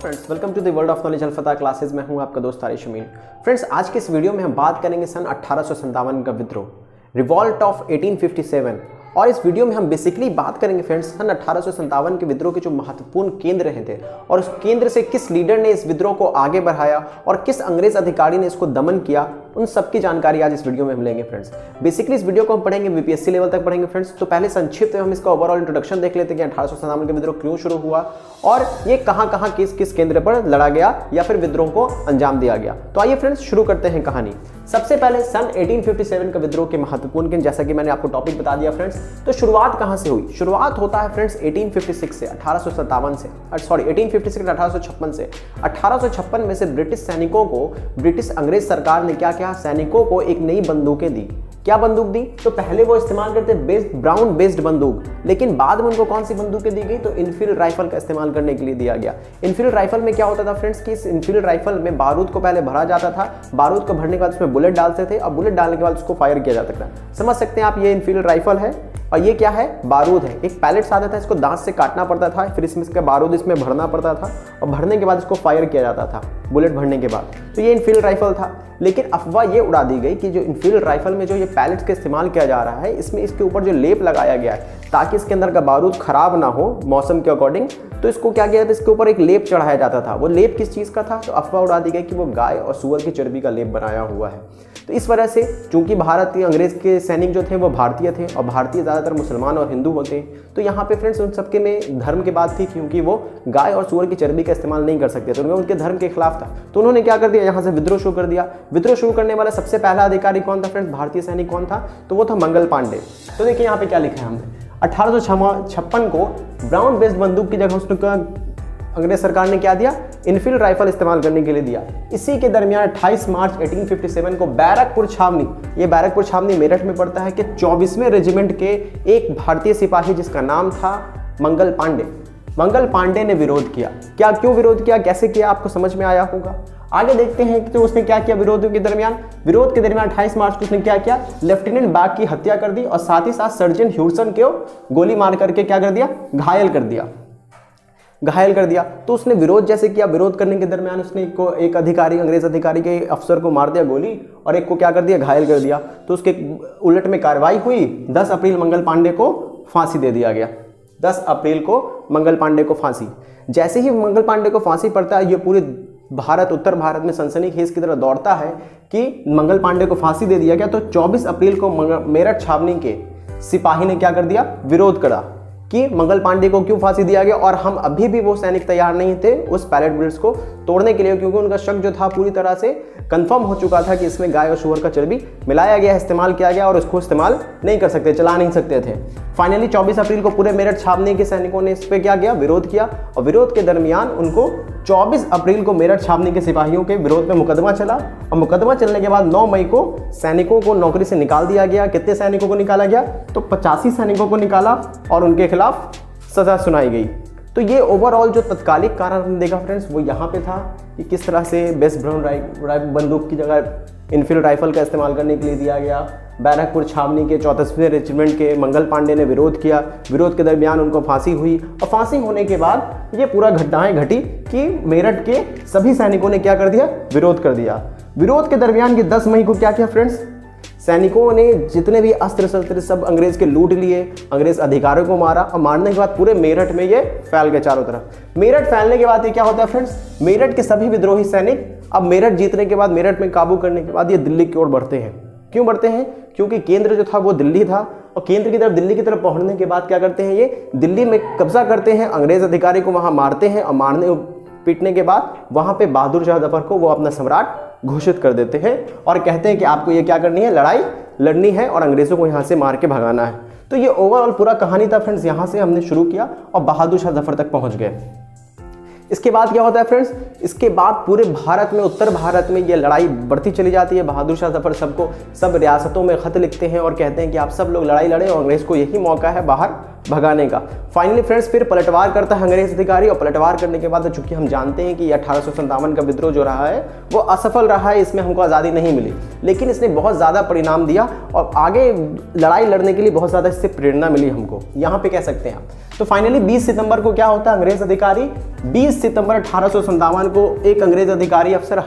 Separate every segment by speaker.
Speaker 1: Friends, welcome to the world of knowledge अल-फतह classes. मैं हूं आपका दोस्त तारिक शमीन। फ्रेंड्स, आज के इस वीडियो में हम बात करेंगे सन 1857 का विद्रोह, रिवॉल्ट ऑफ 1857। और इस वीडियो में हम बेसिकली बात करेंगे फ्रेंड्स सन 1857 के विद्रोह के जो महत्वपूर्ण केंद्र रहे थे और उस केंद्र से किस लीडर ने इस विद्रोह को आगे बढ़ाया और किस अंग्रेज अधिकारी ने इसको दमन किया, उन सब की जानकारी आज इस वीडियो में हम लेंगे फ्रेंड्स। बेसिकली इस वीडियो को हम पढ़ेंगे बीपीएससी लेवल तक पढ़ेंगे फ्रेंड्स। तो पहले संक्षिप्त में हम इसका ओवरऑल इंट्रोडक्शन देख लेते हैं कि 1857 का विद्रोह क्यों शुरू हुआ और ये कहां किस किस केंद्र पर लड़ा गया या फिर विद्रोह को अंजाम दिया गया। तो आइए फ्रेंड्स शुरू करते हैं कहानी। सबसे पहले सन 1857 का विद्रोह के महत्वपूर्ण केंद्र, जैसा कि मैंने आपको टॉपिक बता दिया फ्रेंड्स। तो शुरुआत कहां से हुई? शुरुआत होता है फ्रेंड्स 1856 से, 1857 से, सॉरी 1856 से 1856 से। 1856 में से ब्रिटिश सैनिकों को, ब्रिटिश अंग्रेज सरकार ने क्या किया, सैनिकों को एक नई बंदूकें दी। क्या बंदूक दी? तो पहले वो इस्तेमाल करते ब्राउन बेस्ड बंदूक, लेकिन बाद में उनको कौन सी बंदूकें दी गई? तो इनफील्ड राइफल का इस्तेमाल करने के लिए दिया गया। इनफील्ड राइफल में क्या होता था फ्रेंड्स कि इस इनफील्ड राइफल में बारूद को पहले भरा जाता था, बारूद को भरने के बाद उसमें बुलेट डालते थे और बुलेट डालने के बाद उसको फायर किया जाता था। समझ सकते हैं आप, ये इनफील्ड राइफल है और ये क्या है? बारूद है। एक पैलेट्स आता था, इसको दांत से काटना पड़ता था, फिर इसमें इसका बारूद इसमें भरना पड़ता था और भरने के बाद इसको फायर किया जाता था बुलेट भरने के बाद। तो ये इनफील्ड राइफल था। लेकिन अफवाह ये उड़ा दी गई कि जो इनफील्ड राइफल में जो ये पैलेट्स का इस्तेमाल किया जा रहा है, इसमें इसके ऊपर जो लेप लगाया गया है ताकि इसके अंदर का बारूद खराब ना हो मौसम के अकॉर्डिंग, तो इसको क्या किया जाता है, इसके ऊपर एक लेप चढ़ाया जाता था। वो लेप किस चीज़ का था? तो अफवाह उड़ा दी गई कि वो गाय और सुअर की चर्बी का लेप बनाया हुआ है। तो इस वजह से चूंकि भारतीय अंग्रेज के सैनिक जो थे वो भारतीय थे और भारतीय ज़्यादातर मुसलमान और हिंदू होते हैं, तो यहाँ पे फ्रेंड्स उन सबके में धर्म की बात थी, क्योंकि वो गाय और सुअर की चर्बी का इस्तेमाल नहीं कर सकते, तो उनके धर्म के खिलाफ था। तो उन्होंने क्या कर दिया, यहाँ से विद्रोह शुरू कर दिया। विद्रोह शुरू करने वाला सबसे पहला अधिकारी कौन था फ्रेंड्स? भारतीय सैनिक कौन था? तो वो था मंगल पांडे। तो देखिए यहाँ पे क्या लिखा है हमने, 1856 को ब्राउन बेस्ड बंदूक की जगह उसने अंग्रेज सरकार ने क्या दिया? इनफील्ड राइफल इस्तेमाल करने के लिए दिया। इसी के दरमियान 28 मार्च 1857 को बैरकपुर छावनी, ये बैरकपुर छावनी मेरठ में पड़ता है, कि 24वें रेजिमेंट के एक भारतीय सिपाही जिसका नाम था मंगल पांडे, मंगल पांडे ने विरोध किया। क्या, क्यों विरोध किया, कैसे किया, आपको समझ में आया होगा। आगे देखते हैं कि तो उसने क्या किया विरोध के दरमियान। 28 मार्च को उसने क्या किया? लेफ्टिनेंट बाग की हत्या कर दी और साथ ही साथ सर्जन ह्यूसन को गोली मार करके क्या कर दिया? घायल कर दिया। तो उसने विरोध जैसे किया, विरोध करने के दरमियान उसने एक अधिकारी, अंग्रेज अधिकारी के अफसर को मार दिया गोली और एक को क्या कर दिया? घायल कर दिया। तो उसके उलट में कार्रवाई हुई। 10 अप्रैल मंगल पांडे को फांसी दे दिया गया। 10 अप्रैल को मंगल पांडे को फांसी। जैसे ही मंगल पांडे को फांसी पड़ता है, ये पूरे भारत, उत्तर भारत में सनसनीखेज की तरह दौड़ता है कि मंगल पांडे को फांसी दे दिया गया। तो 24 अप्रैल को मेरठ छावनी के सिपाही ने क्या कर दिया? विरोध करा कि मंगल पांडे को क्यों फांसी दिया गया। और हम अभी भी वो सैनिक तैयार नहीं थे उस पैलेट बिल्ड्स को तोड़ने के लिए, क्योंकि उनका शक जो था पूरी तरह से कंफर्म हो चुका था कि इसमें गाय और सुअर का चर्बी मिलाया गया, इस्तेमाल किया गया और उसको इस्तेमाल नहीं कर सकते, चला नहीं सकते थे। फाइनली 24 अप्रैल को पूरे मेरठ छावनी के सैनिकों ने इस पर क्या किया? विरोध किया। और विरोध के दरमियान उनको 24 अप्रैल को मेरठ छावनी के सिपाहियों के विरोध में मुकदमा चला और मुकदमा चलने के बाद 9 मई को सैनिकों को नौकरी से निकाल दिया गया। कितने सैनिकों को निकाला गया? तो 85 सैनिकों को निकाला और उनके खिलाफ सजा सुनाई गई। तो ये ओवरऑल जो तत्कालिक कारण हमने देखा फ्रेंड्स, वो यहाँ पे था कि किस तरह से बेस्ट ब्राउन बंदूक की जगह इनफील्ड राइफल का इस्तेमाल करने के लिए दिया गया। बैरकपुर छावनी के 34वें रेजिमेंट के मंगल पांडे ने विरोध किया। विरोध के दरमियान उनको फांसी हुई और फांसी होने के बाद ये पूरा घटनाएं घटी कि मेरठ के सभी सैनिकों ने क्या कर दिया? विरोध कर दिया। विरोध के दरमियान ये 10 मई को क्या किया फ्रेंड्स? सैनिकों ने जितने भी अस्त्र शस्त्र सब अंग्रेज के लूट लिए, अंग्रेज अधिकारियों को मारा और मारने के बाद पूरे मेरठ में ये फैल गए चारों तरफ। मेरठ फैलने के बाद ये क्या होता है फ्रेंड्स? मेरठ के सभी विद्रोही सैनिक अब मेरठ जीतने के बाद, मेरठ में काबू करने के बाद ये दिल्ली की ओर बढ़ते हैं। क्यों बढ़ते हैं? क्योंकि केंद्र जो था वो दिल्ली था और केंद्र की तरफ, दिल्ली की तरफ पहुंचने के बाद क्या करते हैं, ये दिल्ली में कब्जा करते हैं, अंग्रेज अधिकारी को वहां मारते हैं और मारने पीटने के बाद वहां पे बहादुर शाह जफर को वो अपना सम्राट घोषित कर देते हैं और कहते हैं कि आपको ये क्या करनी है? लड़ाई लड़नी है और अंग्रेजों को यहाँ से मार के भगाना है। तो ये ओवरऑल पूरा कहानी था फ्रेंड्स। यहाँ से हमने शुरू किया और बहादुर शाह जफर तक पहुंच गए। इसके बाद क्या होता है फ्रेंड्स? इसके बाद पूरे भारत में, उत्तर भारत में ये लड़ाई बढ़ती चली जाती है। बहादुर शाह जफर सब रियासतों में खत लिखते हैं और कहते हैं कि आप सब लोग लड़ाई लड़ें और अंग्रेज को यही मौका है बाहर भगाने का। फाइनली फ्रेंड्स फिर पलटवार करता है अंग्रेज अधिकारी, और पलटवार करने के बाद चूंकि हम जानते हैं कि 1857 का विद्रोह जो रहा है वो असफल रहा है, इसमें हमको आज़ादी नहीं मिली, लेकिन इसने बहुत ज़्यादा परिणाम दिया और आगे लड़ाई लड़ने के लिए बहुत ज़्यादा इससे प्रेरणा मिली हमको, यहाँ पे कह सकते हैं आप। तो फाइनली 20 सितंबर को क्या होता है, अंग्रेज अधिकारी 20 सितंबर 1857 को एक अंग्रेज अधिकारी अफसर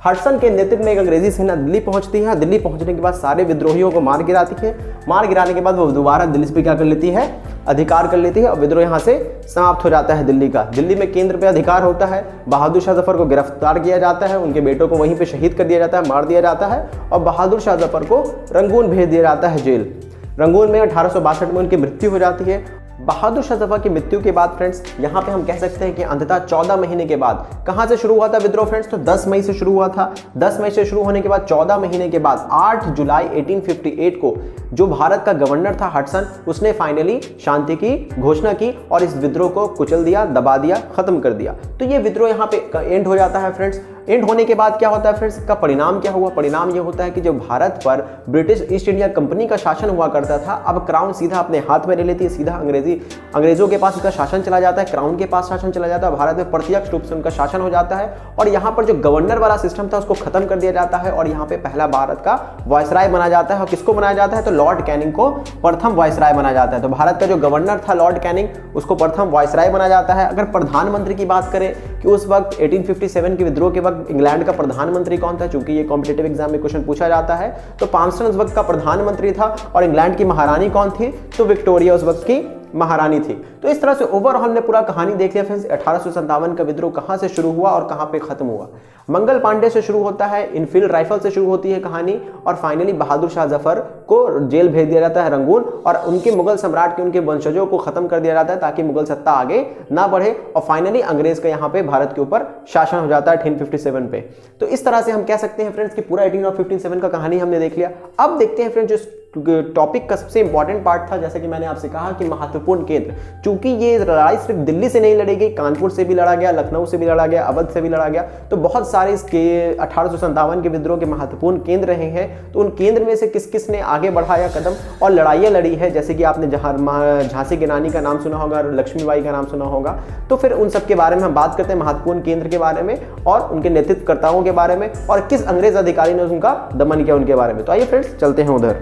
Speaker 1: हडसन के नेतृत्व में एक अंग्रेजी सेना दिल्ली पहुंचती है। दिल्ली पहुंचने के बाद सारे विद्रोहियों को मार गिराती है। मार गिराने के बाद वो दोबारा दिल्ली पे क्या कर लेती है, अधिकार कर लेती है, और विद्रोह यहाँ से समाप्त हो जाता है दिल्ली का। दिल्ली में केंद्र पे अधिकार होता है। बहादुर शाह जफर को गिरफ्तार किया जाता है, उनके बेटों को वहीं पे शहीद कर दिया जाता है, मार दिया जाता है, और बहादुर शाह जफर को रंगून भेज दिया जाता है जेल। रंगून में 1862 में उनकी मृत्यु हो जाती है। बहादुर शाह जफर की मृत्यु के बाद फ्रेंड्स यहाँ पे हम कह सकते हैं कि अंततः 14 महीने के बाद कहाँ से शुरू हुआ था विद्रोह फ्रेंड्स, तो 10 मई से शुरू हुआ था। 10 मई से शुरू होने के बाद 14 महीने के बाद 8 जुलाई 1858 को जो भारत का गवर्नर था हडसन, उसने फाइनली शांति की घोषणा की और इस विद्रोह को कुचल दिया, दबा दिया, खत्म कर दिया। तो ये विद्रोह यहाँ पे एंड हो जाता है फ्रेंड्स। एंड होने के बाद क्या होता है फ्रेंड्स, इसका परिणाम क्या हुआ, परिणाम ये होता है कि जो भारत पर ब्रिटिश ईस्ट इंडिया कंपनी का शासन हुआ करता था, अब क्राउन सीधा अपने हाथ में ले लेती है, सीधा अंग्रेजों के पास इसका शासन चला जाता है, क्राउन के पास शासन चला जाता है, भारत में प्रत्यक्ष रूप से उनका शासन हो जाता है, और यहाँ पर जो गवर्नर वाला सिस्टम था उसको खत्म कर दिया जाता है, और यहाँ पे पहला भारत का वायसराय बना जाता है। और किसको बनाया जाता है, तो लॉर्ड कैनिंग को प्रथम वायसराय बना जाता है। तो भारत का जो गवर्नर था लॉर्ड कैनिंग, उसको प्रथम वायसराय बना जाता है। अगर प्रधानमंत्री की बात करें कि उस वक्त 1857 के विद्रोह के वक्त इंग्लैंड का प्रधानमंत्री कौन था, चूंकि ये कॉम्पिटिटिव एग्जाम में क्वेश्चन पूछा जाता है, तो पामस्टन उस वक्त का प्रधानमंत्री था, और इंग्लैंड की महारानी कौन थी, तो विक्टोरिया उस वक्त की महारानी थी। तो इस तरह से ओवरऑल ने पूरा कहानी देख लिया फ्रेंड्स, 1857 का विद्रोह कहां से शुरू हुआ और कहां पे खत्म हुआ। मंगल पांडे से शुरू होता है, इनफील्ड राइफल से शुरू होती है कहानी, और फाइनली बहादुर शाह जफर को जेल भेज दिया जाता है रंगून, और उनके मुगल सम्राट के उनके वंशजों को खत्म कर दिया जाता है ताकि मुगल सत्ता आगे ना बढ़े, और फाइनली अंग्रेज का यहाँ पे भारत के ऊपर शासन हो जाता है 1857 पे। तो इस तरह से हम कह सकते हैं फ्रेंड्स कि पूरा 1857 का कहानी हमने देख लिया। अब देखते हैं फ्रेंड्स जो टॉपिक का सबसे इंपॉर्टेंट पार्ट था, जैसे कि मैंने आपसे कहा कि महत्वपूर्ण केंद्र, चूंकि ये लड़ाई सिर्फ दिल्ली से नहीं लड़ी गई, कानपुर से भी लड़ा गया, लखनऊ से भी लड़ा गया, अवध से भी लड़ा गया, तो बहुत सारे इसके 1857 के विद्रोह के महत्वपूर्ण केंद्र रहे हैं। तो उन केंद्र में से किस किस ने आगे बढ़ाया कदम और लड़ाइयाँ लड़ी है, जैसे कि आपने झांसी की रानी का नाम सुना होगा, लक्ष्मीबाई का नाम सुना होगा, तो फिर उन सब के बारे में हम बात करते हैं, महत्वपूर्ण केंद्र के बारे में और उनके नेतृत्वकर्ताओं के बारे में, और किस अंग्रेज अधिकारी ने उनका दमन किया उनके बारे में। तो आइए फ्रेंड्स चलते हैं उधर।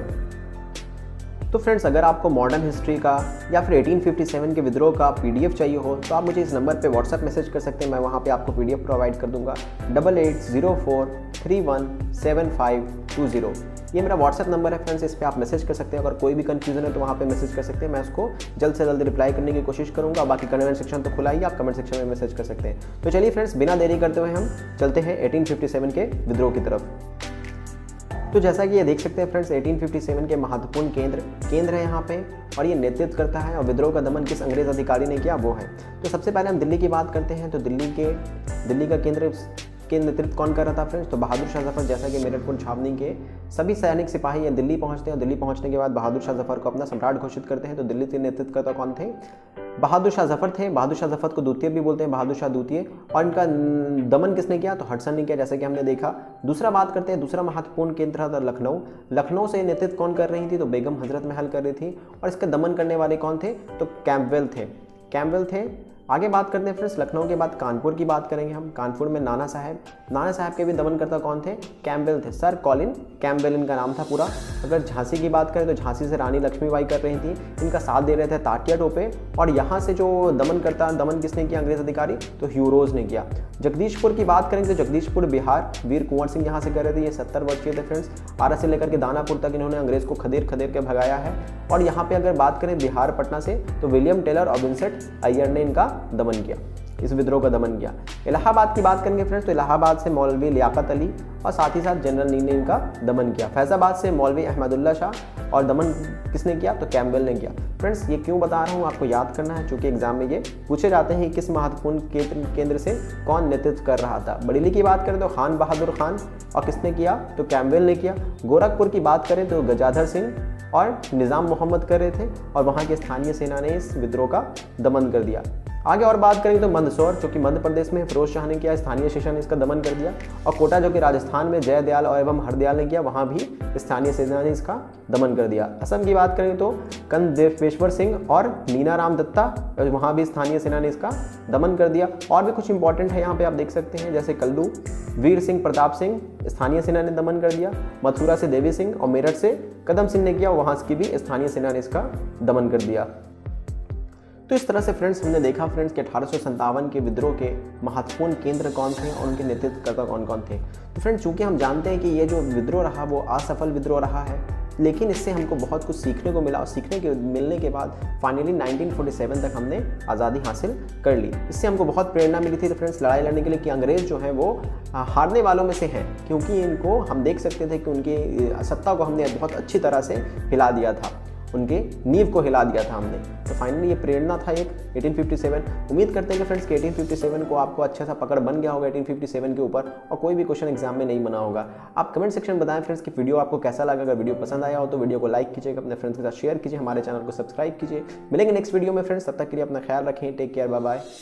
Speaker 1: तो फ्रेंड्स अगर आपको मॉडर्न हिस्ट्री का या फिर 1857 के विद्रोह का पीडीएफ चाहिए हो तो आप मुझे इस नंबर पे व्हाट्सएप मैसेज कर सकते हैं, मैं वहाँ पे आपको पीडीएफ प्रोवाइड कर दूंगा 8804317520। ये मेरा व्हाट्सएप नंबर है फ्रेंड्स, इस पर आप मैसेज कर सकते हैं। अगर कोई भी कंफ्यूजन है तो वहाँ पे मैसेज कर सकते हैं, मैं उसको जल्द से जल्द रिप्लाई करने की कोशिश करूँगा। बाकी कमेंट सेक्शन तो खुला ही, आप कमेंट सेक्शन में मैसेज कर सकते हैं। तो चलिए फ्रेंड्स बिना देरी करते हुए हम चलते हैं 1857 के विद्रोह की तरफ। तो जैसा कि ये देख सकते हैं फ्रेंड्स 1857 के महत्वपूर्ण केंद्र है यहाँ पे, और ये नेतृत्व करता है, और विद्रोह का दमन किस अंग्रेज अधिकारी ने किया वो है। तो सबसे पहले हम दिल्ली की बात करते हैं। तो दिल्ली का केंद्र के नेतृत्व कौन कर रहा था फ्रेंड्स, तो बहादुर शाह जफर। जैसा कि मेरठ छावनी के सभी सैनिक सिपाही ये दिल्ली पहुंचते हैं, और दिल्ली पहुंचने के बाद बहादुर शाह जफर को अपना सम्राट घोषित करते हैं। तो दिल्ली के नेतृत्वकर्ता कौन थे, बहादुर शाह जफर थे। बहादुर शाह जफर को द्वितीय भी बोलते हैं, बहादुर शाह द्वितीय। और इनका दमन किसने किया, तो हडसन ने किया, जैसे कि हमने देखा। दूसरा बात करते हैं, दूसरा महत्वपूर्ण केंद्र था लखनऊ से नेतृत्व कौन कर रही थी, तो बेगम हजरत महल कर रही थी। और इसका दमन करने वाले कौन थे, तो कैंपबेल थे। आगे बात करते हैं फ्रेंड्स, लखनऊ के बाद कानपुर की बात करेंगे हम। कानपुर में नाना साहब के भी दमनकर्ता कौन थे, कैंपबेल थे, सर कॉलिन कैंपबेल इनका नाम था पूरा। अगर झांसी की बात करें तो झांसी से रानी लक्ष्मीबाई कर रही थी, इनका साथ दे रहे थे तात्या टोपे। और यहाँ से जो दमन किसने किया अंग्रेज अधिकारी, तो ह्यूरोज ने किया। जगदीशपुर की बात करेंगे तो जगदीशपुर बिहार, वीर कुंवर सिंह यहाँ से कर रहे थे, ये 70 वर्षीय थे फ्रेंड्स। आरा से लेकर के दानापुर तक इन्होंने अंग्रेज को खदेड़ के भगाया है। और यहाँ पे अगर बात करें बिहार पटना से, तो विलियम टेलर और विंसेंट अय्यर ने इनका दमन किया, इस विद्रोह का दमन किया। इलाहाबाद की बात करेंगे फ्रेंड्स, तो इलाहाबाद से मौलवी लियाकत अली और साथ ही साथ जनरल नी ने इनका दमन किया। फैजाबाद से मौलवी अहमदुल्ला शाह, और दमन किसने किया, तो कैंपबेल ने किया। फ्रेंड्स ये क्यों बता रहा हूँ, आपको याद करना है, क्योंकि एग्जाम में ये पूछे जाते हैं किस महत्वपूर्ण केंद्र से कौन नेतृत्व कर रहा था। बरेली की बात करें तो खान बहादुर खान, और किसने किया, तो कैंपबेल ने किया। गोरखपुर की बात करें तो गजाधर सिंह और निज़ाम मोहम्मद कर रहे थे, और वहाँ के स्थानीय सेना ने इस विद्रोह का दमन कर दिया। आगे और बात करेंगे तो मंदसौर जो कि मध्य प्रदेश में फिरोज शाह ने किया, स्थानीय शासन ने इसका दमन कर दिया। और कोटा जो कि राजस्थान में जयदयाल और एवं हरदयाल ने किया, वहाँ भी स्थानीय सेना ने इसका दमन कर दिया। असम की बात करेंगे तो कंदेपेश्वर सिंह और मीनाराम दत्ता, वहाँ भी स्थानीय सेना ने इसका दमन कर दिया। और भी कुछ इंपॉर्टेंट है यहाँ पे आप देख सकते हैं, जैसे कल्लू वीर सिंह प्रताप सिंह स्थानीय सेना ने दमन कर दिया। मथुरा से देवी सिंह और मेरठ से कदम सिंह ने किया, वहाँ की भी स्थानीय सेना ने इसका दमन कर दिया। तो इस तरह से फ्रेंड्स हमने देखा फ्रेंड्स कि 1857 के विद्रोह के महत्वपूर्ण केंद्र कौन थे और उनके नेतृत्वकर्ता कौन कौन थे। तो फ्रेंड्स चूंकि हम जानते हैं कि ये जो विद्रोह रहा वो असफल विद्रोह रहा है, लेकिन इससे हमको बहुत कुछ सीखने को मिला और सीखने के मिलने के बाद फाइनली 1947 तक हमने आज़ादी हासिल कर ली। इससे हमको बहुत प्रेरणा मिली थी तो फ्रेंड्स लड़ाई लड़ने के लिए कि अंग्रेज़ जो है वो हारने वालों में से हैं, क्योंकि इनको हम देख सकते थे कि उनकी सत्ता को हमने बहुत अच्छी तरह से हिला दिया था, उनके नींव को हिला दिया था हमने। तो फाइनली ये प्रेरणा था एक 1857। उम्मीद करते हैं कि फ्रेंड्स कि 1857 को आपको अच्छा सा पकड़ बन गया होगा 1857 के ऊपर और कोई भी क्वेश्चन एग्जाम में नहीं बना होगा। आप कमेंट सेक्शन में बताएं फ्रेंड्स कि वीडियो आपको कैसा लगा। अगर वीडियो पसंद आया हो तो वीडियो को लाइक कीजिएगा, अपने फ्रेंड्स के साथ शेयर कीजिए, हमारे चैनल को सब्सक्राइब कीजिए। मिलेंगे नेक्स्ट वीडियो में फ्रेंड्स, तब तक के लिए अपना ख्याल रखें। Take care, bye bye.